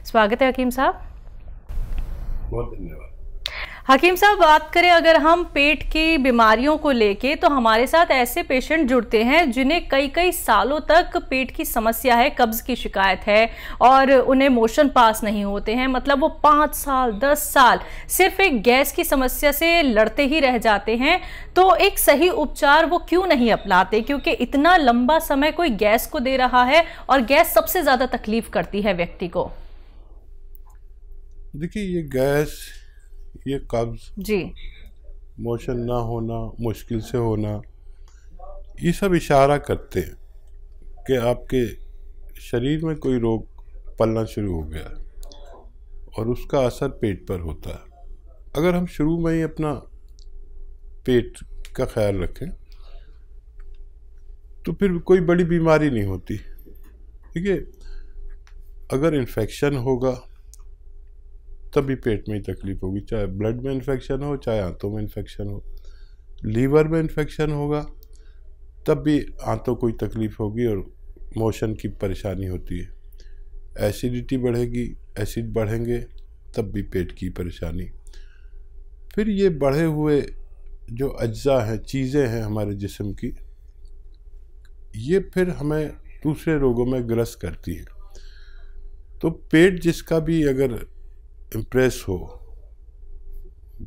स्वागत है हकीम साहब। बहुत धन्यवाद। हकीम साहब, बात करें अगर हम पेट की बीमारियों को लेके, तो हमारे साथ ऐसे पेशेंट जुड़ते हैं जिन्हें कई कई सालों तक पेट की समस्या है, कब्ज की शिकायत है और उन्हें मोशन पास नहीं होते हैं। मतलब वो 5 साल 10 साल सिर्फ एक गैस की समस्या से लड़ते ही रह जाते हैं। तो एक सही उपचार वो क्यों नहीं अपनाते? क्योंकि इतना लंबा समय कोई गैस को दे रहा है और गैस सबसे ज्यादा तकलीफ करती है व्यक्ति को। देखिए, ये गैस, ये कब्ज जी, मोशन ना होना, मुश्किल से होना, ये सब इशारा करते हैं कि आपके शरीर में कोई रोग पलना शुरू हो गया और उसका असर पेट पर होता है। अगर हम शुरू में ही अपना पेट का ख्याल रखें तो फिर कोई बड़ी बीमारी नहीं होती। देखिए, अगर इन्फेक्शन होगा तभी पेट में ही तकलीफ होगी, चाहे ब्लड में इन्फेक्शन हो, चाहे आंतों में इन्फेक्शन हो। लीवर में इन्फेक्शन होगा तब भी आंतों को तकलीफ होगी और मोशन की परेशानी होती है। एसिडिटी बढ़ेगी, एसिड बढ़ेंगे तब भी पेट की परेशानी। फिर ये बढ़े हुए जो अज्जा हैं, चीज़ें हैं हमारे जिस्म की, ये फिर हमें दूसरे रोगों में ग्रस्त करती है। तो पेट जिसका भी अगर इम्प्रेस हो,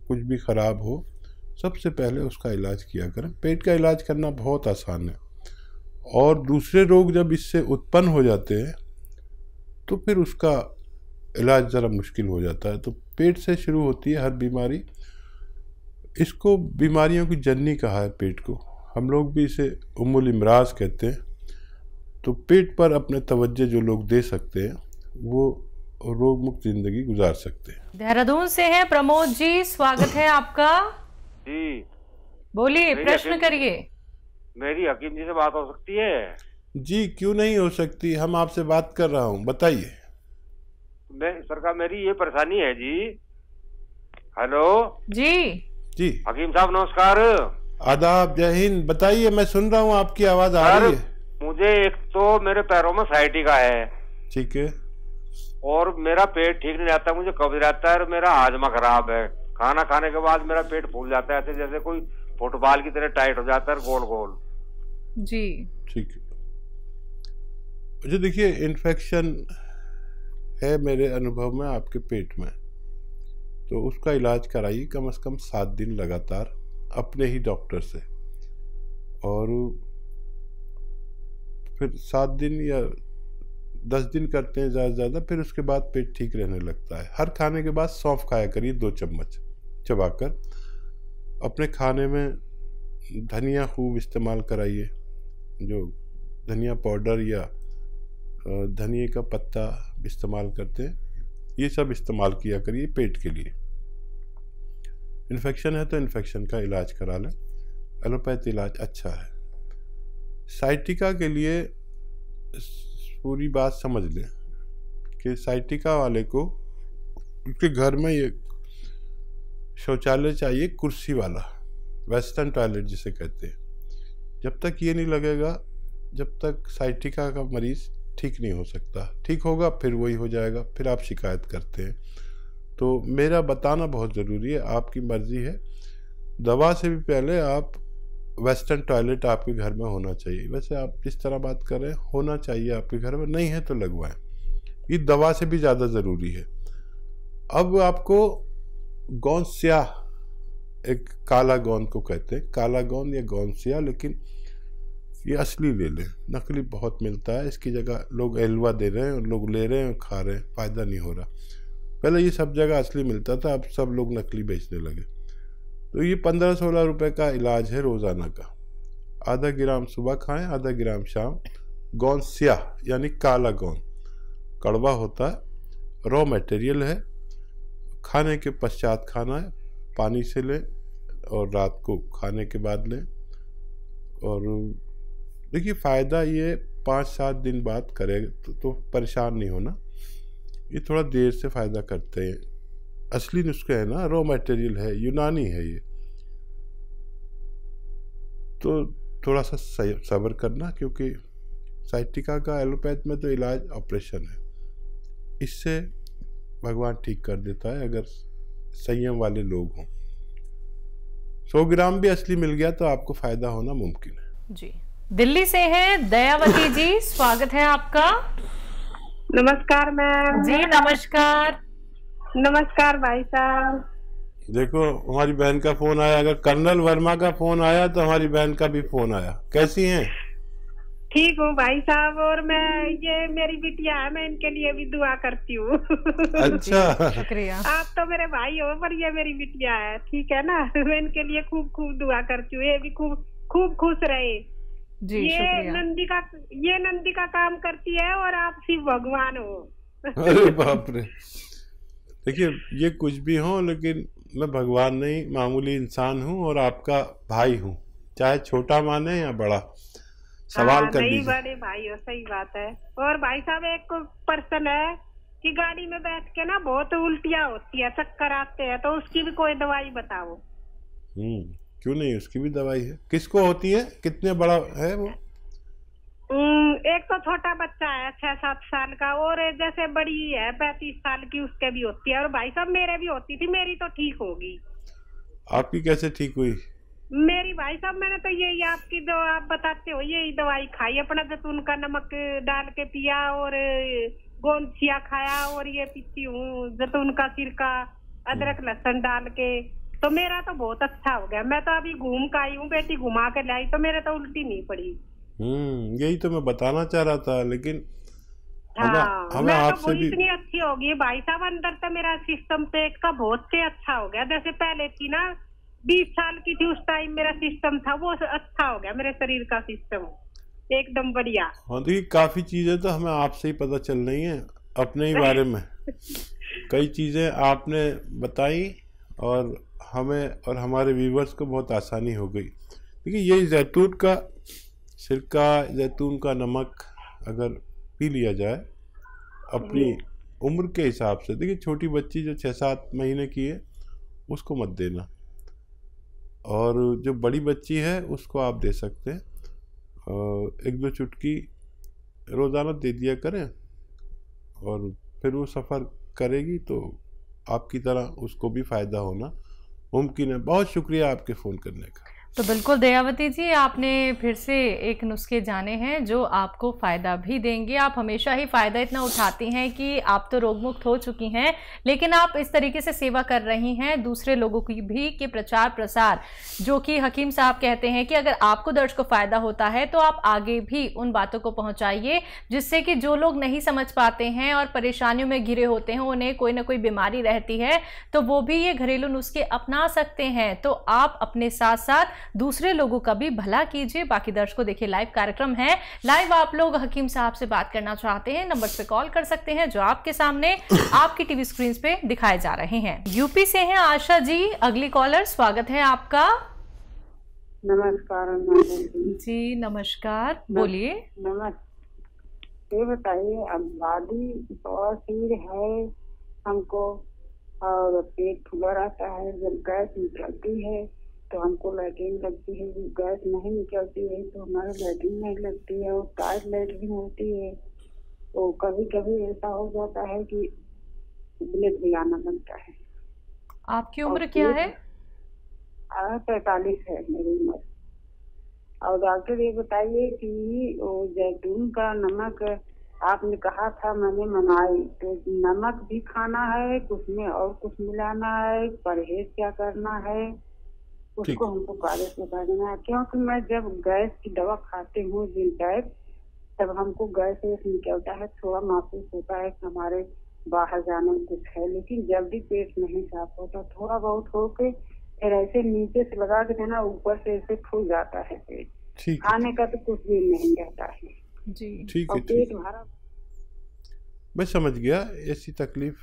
कुछ भी ख़राब हो, सबसे पहले उसका इलाज किया करें। पेट का इलाज करना बहुत आसान है और दूसरे रोग जब इससे उत्पन्न हो जाते हैं तो फिर उसका इलाज ज़रा मुश्किल हो जाता है। तो पेट से शुरू होती है हर बीमारी। इसको बीमारियों की जननी कहा है पेट को। हम लोग भी इसे उम्मुल इमराज कहते हैं। तो पेट पर अपने तवज्जो जो लोग दे सकते हैं वो रोग मुक्त जिंदगी गुजार सकते हैं। देहरादून से हैं प्रमोद जी, स्वागत है आपका जी। बोलिए, प्रश्न करिए। मेरी हकीम जी से बात हो सकती है? जी, क्यों नहीं हो सकती, हम आपसे बात कर रहा हूँ, बताइए। सरकार, मेरी ये परेशानी है जी। हेलो जी जी, हकीम साहब नमस्कार। आदाब, जय हिंद। बताइए, मैं सुन रहा हूँ, आपकी आवाज आ रही है। मुझे एक तो मेरे पैरों में साइटिका है, ठीक है, और मेरा पेट ठीक नहीं रहता, मुझे कब्ज रहता है और मेरा हाजमा खराब है। खाना खाने के बाद मेरा पेट फूल जाता है, ऐसे जैसे कोई फुटबॉल की तरह टाइट हो जाता है, गोल गोल। जी, ठीक है। मुझे देखिए, इन्फेक्शन है मेरे अनुभव में आपके पेट में, तो उसका इलाज कराइए कम से कम 7 दिन लगातार अपने ही डॉक्टर से। और फिर 7 दिन या 10 दिन करते हैं ज़्यादा से ज़्यादा, फिर उसके बाद पेट ठीक रहने लगता है। हर खाने के बाद सौंफ खाया करिए 2 चम्मच चबाकर। अपने खाने में धनिया खूब इस्तेमाल कराइए, जो धनिया पाउडर या धनिया का पत्ता इस्तेमाल करते हैं, ये सब इस्तेमाल किया करिए पेट के लिए। इन्फेक्शन है तो इन्फेक्शन का इलाज करा लें, एलोपैथ इलाज अच्छा है। साइटिका के लिए पूरी बात समझ लें कि साइटिका वाले को उसके घर में ये शौचालय चाहिए कुर्सी वाला, वेस्टर्न टॉयलेट जिसे कहते हैं। जब तक ये नहीं लगेगा, जब तक साइटिका का मरीज़ ठीक नहीं हो सकता। ठीक होगा फिर वही हो जाएगा, फिर आप शिकायत करते हैं। तो मेरा बताना बहुत ज़रूरी है, आपकी मर्ज़ी है। दवा से भी पहले आप वेस्टर्न टॉयलेट आपके घर में होना चाहिए। वैसे आप जिस तरह बात कर रहे हैं, होना चाहिए आपके घर में, नहीं है तो लगवाएं। ये दवा से भी ज़्यादा ज़रूरी है। अब आपको गोंद स्याह, एक काला गोंद को कहते हैं, काला गोंद या गोंद स्याह, लेकिन ये असली ले लें, नकली बहुत मिलता है। इसकी जगह लोग एलवा दे रहे हैं और लोग ले रहे हैं और खा रहे हैं, फ़ायदा नहीं हो रहा। पहले ये सब जगह असली मिलता था, अब सब लोग नकली बेचने लगे। तो ये 15-16 रुपए का इलाज है रोज़ाना का। आधा ग्राम सुबह खाएं, आधा ग्राम शाम। गोंद स्याह यानी काला गोंद, कड़वा होता है, रॉ मटेरियल है, खाने के पश्चात खाना है, पानी से लें और रात को खाने के बाद लें। और देखिए, फ़ायदा ये 5-7 दिन बाद करेगा तो परेशान नहीं होना। ये थोड़ा देर से फ़ायदा करते हैं। असली नुस्खे है ना, रॉ मटेरियल है, यूनानी है ये। तो थोड़ा सा सब्र करना, क्योंकि साइटिका का एलोपैथ में तो इलाज ऑपरेशन है। इससे भगवान ठीक कर देता है अगर संयम वाले लोग हों। 100 ग्राम भी असली मिल गया तो आपको फायदा होना मुमकिन है। जी, दिल्ली से हैं दयावती जी, स्वागत है आपका। नमस्कार मैम। जी नमस्कार। नमस्कार भाई साहब। देखो हमारी बहन का फोन आया, अगर कर्नल वर्मा का फोन आया तो हमारी बहन का भी फोन आया। कैसी हैं? ठीक हूँ भाई साहब, और मैं ये मेरी बिटिया है, मैं इनके लिए भी दुआ करती हूँ। अच्छा, शुक्रिया। आप तो मेरे भाई हो पर ये मेरी बिटिया है, ठीक है ना। मैं इनके लिए खूब खूब दुआ करती हूँ, ये भी खूब खूब खुश रहे। जी ये शुक्रिया। नंदी का काम करती है और आप शिव भगवान हो। अरे बाप रे। देखिए ये कुछ भी हो लेकिन मैं भगवान नहीं, मामूली इंसान हूँ और आपका भाई हूँ, चाहे छोटा माने या बड़ा। सवाल कर लीजिए। बड़े भाई हो, सही बात है। और भाई साहब एक पर्सन है कि गाड़ी में बैठ के ना बहुत उल्टियाँ होती है, चक्कर आते हैं, तो उसकी भी कोई दवाई बताओ। क्यों नहीं, उसकी भी दवाई है। किसको होती है, कितने बड़ा है वो? एक तो छोटा बच्चा है 6-7 साल का, और जैसे बड़ी है 35 साल की, उसके भी होती है। और भाई साहब मेरे भी होती थी, मेरी तो ठीक होगी। आपकी कैसे ठीक हुई? मेरी भाई साहब मैंने तो यही आपकी जो आप बताते हो यही दवाई खाई, अपना जैतून का नमक डाल के पिया और गोंदछिया खाया, और ये पीती हूँ जैतून का सिरका, अदरक लहसुन डाल के, तो मेरा तो बहुत अच्छा हो गया। मैं तो अभी घूम के आई हूँ, बेटी घुमा के लाई, तो मेरे तो उल्टी नहीं पड़ी। यही तो मैं बताना चाह रहा था, लेकिन हमें आपसे भी इतनी अच्छी होगी भाई साहब, अंदर तो मेरा सिस्टम पेट का बहुत से अच्छा हो गया। जैसे पहले थी ना 20 साल की थी, उस टाइम मेरा सिस्टम था वो अच्छा हो गया, मेरे शरीर का सिस्टम एकदम बढ़िया। हाँ देखिए, काफी चीजें तो हमें आपसे ही पता चल रही हैं अपने ही बारे में। कई चीजें आपने बताई और हमें और हमारे व्यूवर्स को बहुत आसानी हो गई। देखिए ये जैतून का सिरका, जैतून का नमक अगर पी लिया जाए अपनी उम्र के हिसाब से, देखिए छोटी बच्ची जो 6-7 महीने की है उसको मत देना, और जो बड़ी बच्ची है उसको आप दे सकते हैं। 1-2 चुटकी रोज़ाना दे दिया करें, और फिर वो सफ़र करेगी तो आपकी तरह उसको भी फ़ायदा होना मुमकिन है। बहुत शुक्रिया आपके फ़ोन करने का। तो बिल्कुल दयावती जी, आपने फिर से एक नुस्खे जाने हैं जो आपको फ़ायदा भी देंगे। आप हमेशा ही फ़ायदा इतना उठाती हैं कि आप तो रोग मुक्त हो चुकी हैं, लेकिन आप इस तरीके से सेवा कर रही हैं दूसरे लोगों की भी कि प्रचार प्रसार, जो कि हकीम साहब कहते हैं कि अगर आपको दर्द को फ़ायदा होता है तो आप आगे भी उन बातों को पहुँचाइए, जिससे कि जो लोग नहीं समझ पाते हैं और परेशानियों में घिरे होते हैं, उन्हें कोई ना कोई बीमारी रहती है, तो वो भी ये घरेलू नुस्खे अपना सकते हैं। तो आप अपने साथ साथ दूसरे लोगों का भी भला कीजिए। बाकी दर्शकों देखिए, लाइव कार्यक्रम है, लाइव आप लोग हकीम साहब से बात करना चाहते हैं, नंबर पे कॉल कर सकते हैं जो आपके सामने आपकी टीवी स्क्रीन पे दिखाए जा रहे हैं। यूपी से हैं आशा जी अगली कॉलर, स्वागत है आपका। नमस्कार जी नमस्कार, बोलिए। नमस्ते। ये बताइए, आबादी बवासीर है हमको, और पेट फूला रहता है, जब गैस निकलती है तो हमको लैट्रिन लगती है, गैस नहीं निकलती है तो हमारे लैट्रिन नहीं लगती है, और टाइट लैट्रिन होती है, तो कभी कभी ऐसा हो जाता है कि ब्लड भी आना बनता है। आपकी उम्र क्या है? 45 है मेरी उम्र। और डॉक्टर ये बताइए कि वो जैतून का नमक आपने कहा था, मैंने मंगाई, तो नमक भी खाना है, उसमें और कुछ मिलाना है, परहेज क्या करना है, उसको हमको कागज बता देना है। क्योंकि मैं जब गैस की दवा खाती हूँ जिनटैक, तब हमको गैस निकलता है, थोड़ा महसूस होता है कि हमारे बाहर जाने में कुछ है, लेकिन जब भी पेट नहीं साफ होता, थोड़ा बहुत होके फिर ऐसे नीचे से लगा के देना, ऊपर से ऐसे फूल जाता है पेट, खाने का तो कुछ भी नहीं रहता है जी। ठीक है, पेट भरा। मैं समझ गया ऐसी तकलीफ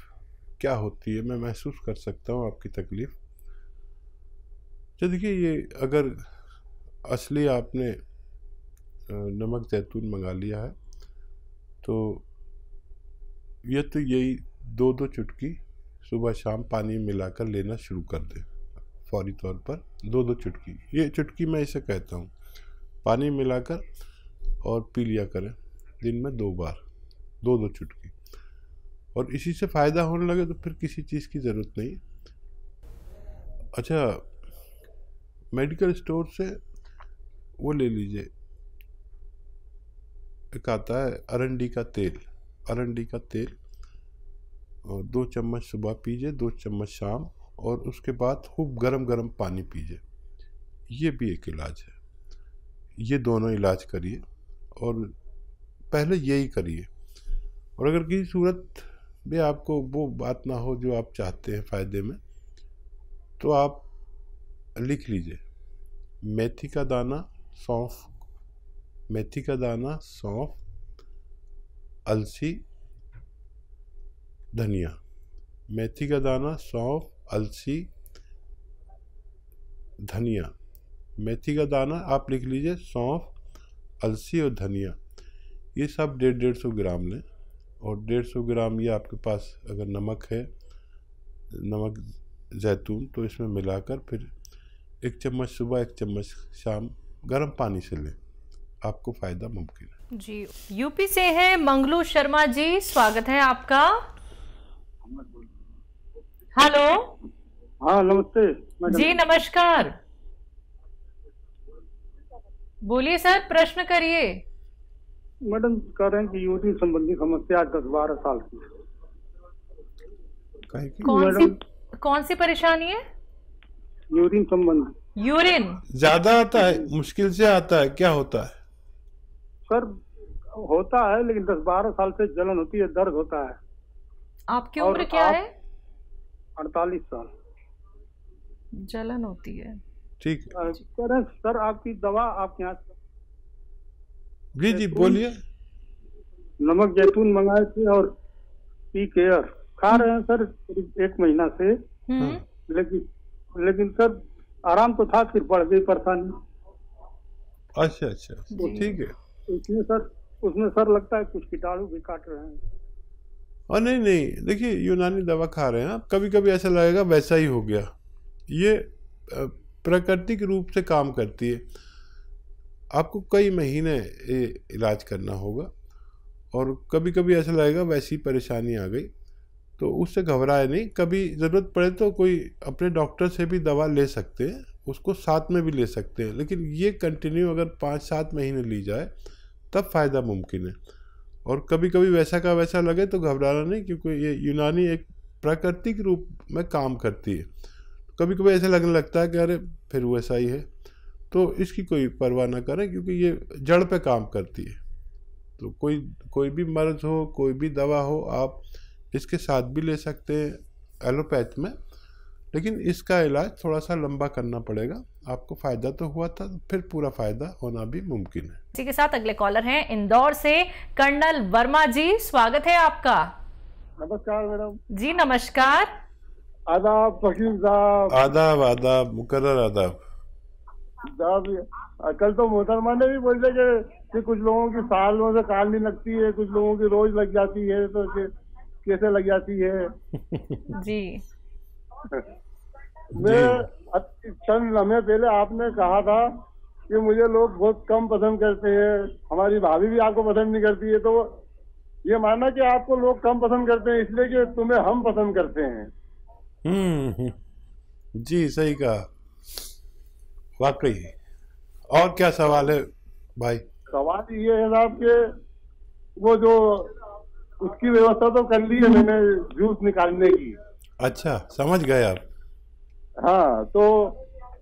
क्या होती है, मैं महसूस कर सकता हूँ आपकी तकलीफ। तो देखिए, ये अगर असली आपने नमक जैतून मंगा लिया है तो यही 2-2 चुटकी सुबह शाम पानी मिलाकर लेना शुरू कर दें, फौरी तौर पर 2-2 चुटकी। ये चुटकी मैं इसे कहता हूँ, पानी मिलाकर और पी लिया करें दिन में 2 बार, 2-2 चुटकी। और इसी से फ़ायदा होने लगे तो फिर किसी चीज़ की ज़रूरत नहीं। अच्छा, मेडिकल स्टोर से वो ले लीजिए, एक आता है अरंडी का तेल, अरंडी का तेल, और 2 चम्मच सुबह पीजिए, 2 चम्मच शाम, और उसके बाद खूब गरम गरम पानी पीजिए। ये भी एक इलाज है। ये दोनों इलाज करिए और पहले यही करिए। और अगर किसी सूरत में आपको वो बात ना हो जो आप चाहते हैं फ़ायदे में, तो आप लिख लीजिए मेथी का दाना, सौंफ, मेथी का दाना, सौंफ, अलसी, धनिया। मेथी का दाना, सौंफ, अलसी, धनिया। मेथी का दाना आप लिख लीजिए, सौंफ, अलसी और धनिया, ये सब 150-150 ग्राम लें। और 150 ग्राम ये आपके पास अगर नमक है, नमक जैतून, तो इसमें मिलाकर फिर 1 चम्मच सुबह 1 चम्मच शाम गर्म पानी से लें, आपको फ़ायदा मुमकिन है। जी, यूपी से हैं मंगलू शर्मा जी, स्वागत है आपका। हेलो। हाँ नमस्ते जी नमस्कार, बोलिए सर, प्रश्न करिए। मैडम, कह रहे हैं कि यूरिन संबंधी समस्या 10-12 साल की है। कौन सी परेशानी है? यूरिन संबंधी। यूरिन ज्यादा आता है, मुश्किल से आता है, क्या होता है? सर होता है, लेकिन 10-12 साल से जलन होती है, दर्द होता है। आपकी उम्र क्या है? 48 साल। जलन होती है, ठीक है। कह रहे हैं सर आपकी दवा आपके यहाँ जी जी बोलिए। नमक जैतून मंगाए थे और पी केयर खा रहे हैं सर करीब 1 महीना से, लेकिन सर आराम तो था, फिर बढ़ गई परेशानी। अच्छा अच्छा, तो ठीक है। उसमें सर लगता है कुछ कीटाणु भी काट रहे हैं। और नहीं, देखिए यूनानी दवा खा रहे हैं आप, कभी कभी ऐसा लगेगा वैसा ही हो गया। ये प्राकृतिक रूप से काम करती है। आपको कई महीने इलाज करना होगा, और कभी कभी ऐसा लगेगा वैसी परेशानी आ गई, तो उससे घबराए नहीं। कभी ज़रूरत पड़े तो कोई अपने डॉक्टर से भी दवा ले सकते हैं, उसको साथ में भी ले सकते हैं, लेकिन ये कंटिन्यू अगर 5-7 महीने ली जाए तब फ़ायदा मुमकिन है। और कभी कभी वैसा का वैसा लगे तो घबराना नहीं, क्योंकि ये यूनानी एक प्राकृतिक रूप में काम करती है। कभी कभी ऐसा लगने लगता है कि अरे फिर वैसा ही है, तो इसकी कोई परवाह ना करें, क्योंकि ये जड़ पे काम करती है। तो कोई भी मर्ज हो, कोई भी दवा हो, आप इसके साथ भी ले सकते हैं एलोपैथ में, लेकिन इसका इलाज थोड़ा सा लंबा करना पड़ेगा। आपको फ़ायदा तो हुआ था, फिर पूरा फ़ायदा होना भी मुमकिन है। इसी के साथ अगले कॉलर हैं इंदौर से कर्नल वर्मा जी, स्वागत है आपका। नमस्कार मैडम। जी नमस्कार। आदाब फकीम साहब। आदाब आदाब, मुकर्रर आदाब। कल तो मोहतरमा ने भी बोले कि कुछ लोगों की सालों से काल नहीं लगती है, कुछ लोगों की रोज लग जाती है, तो कैसे लग जाती है? जी मैं चंद लम्हे पहले आपने कहा था कि मुझे लोग बहुत कम पसंद करते हैं, हमारी भाभी भी आपको पसंद नहीं करती है, तो ये माना कि आपको लोग कम पसंद करते हैं इसलिए कि तुम्हें हम पसंद करते हैं। जी सही कहा, वाकई। और क्या सवाल है भाई? सवाल ये है साहब कि वो जो उसकी व्यवस्था तो कर ली है मैंने, जूस निकालने की। अच्छा, समझ गए आप। हाँ, तो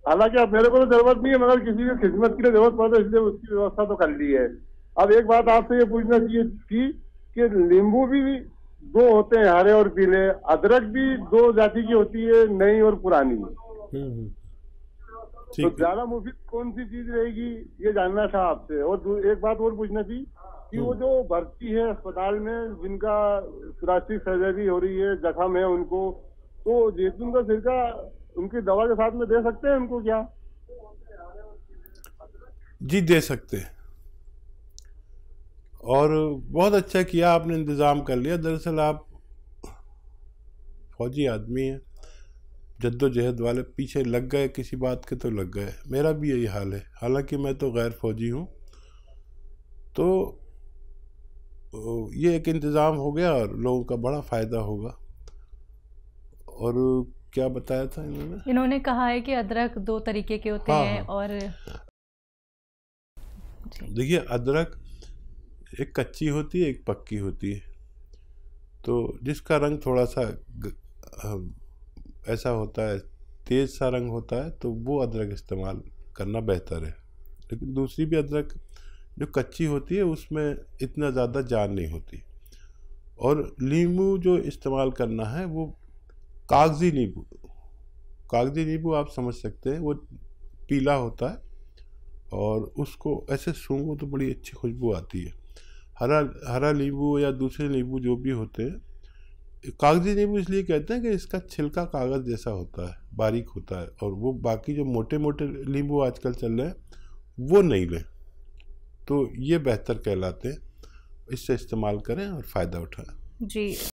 हालांकि अब मेरे को तो जरूरत नहीं है, मगर किसी की खिदमत के लिए जरूरत पड़े, इसलिए उसकी व्यवस्था तो कर ली है। अब एक बात आपसे ये पूछना चाहिए थी कि नींबू भी 2 होते हैं, हरे और पीले, अदरक भी 2 जाति की होती है, नई और पुरानी। तो ज्यादा मुफीद कौन सी चीज रहेगी, ये जानना था आपसे। और एक बात और पूछना थी कि वो जो भर्ती है अस्पताल में, जिनका प्लास्टिक सर्जरी हो रही है, जख्म है उनको, तो जैतून का सिरका उनकी दवा के साथ में दे सकते हैं उनको क्या? जी दे सकते हैं, और बहुत अच्छा किया आपने, इंतज़ाम कर लिया। दरअसल आप फौजी आदमी हैं, जद्दोजहद वाले, पीछे लग गए किसी बात के तो लग गए। मेरा भी यही हाल है, हालांकि मैं तो गैर फौजी हूँ। तो ये एक इंतज़ाम हो गया और लोगों का बड़ा फ़ायदा होगा। और क्या बताया था इन्होंने कहा है कि अदरक 2 तरीके के होते हैं। हाँ। और देखिए, अदरक एक कच्ची होती है, एक पक्की होती है। तो जिसका रंग थोड़ा सा ऐसा होता है, तेज सा रंग होता है, तो वो अदरक इस्तेमाल करना बेहतर है। लेकिन दूसरी भी अदरक जो कच्ची होती है उसमें इतना ज़्यादा जान नहीं होती। और नींबू जो इस्तेमाल करना है वो कागजी नींबू आप समझ सकते हैं, वो पीला होता है और उसको ऐसे सूंघो तो बड़ी अच्छी खुशबू आती है। हरा नींबू या दूसरे नींबू जो भी होते हैं, कागजी नींबू इसलिए कहते हैं कि इसका छिलका कागज़ जैसा होता है, बारीक होता है। और वो बाकी जो मोटे मोटे नींबू आजकल चल रहे हैं वो नहीं लें, तो ये बेहतर कहलाते हैं। इससे इस्तेमाल करें और फ़ायदा उठाएं। जी।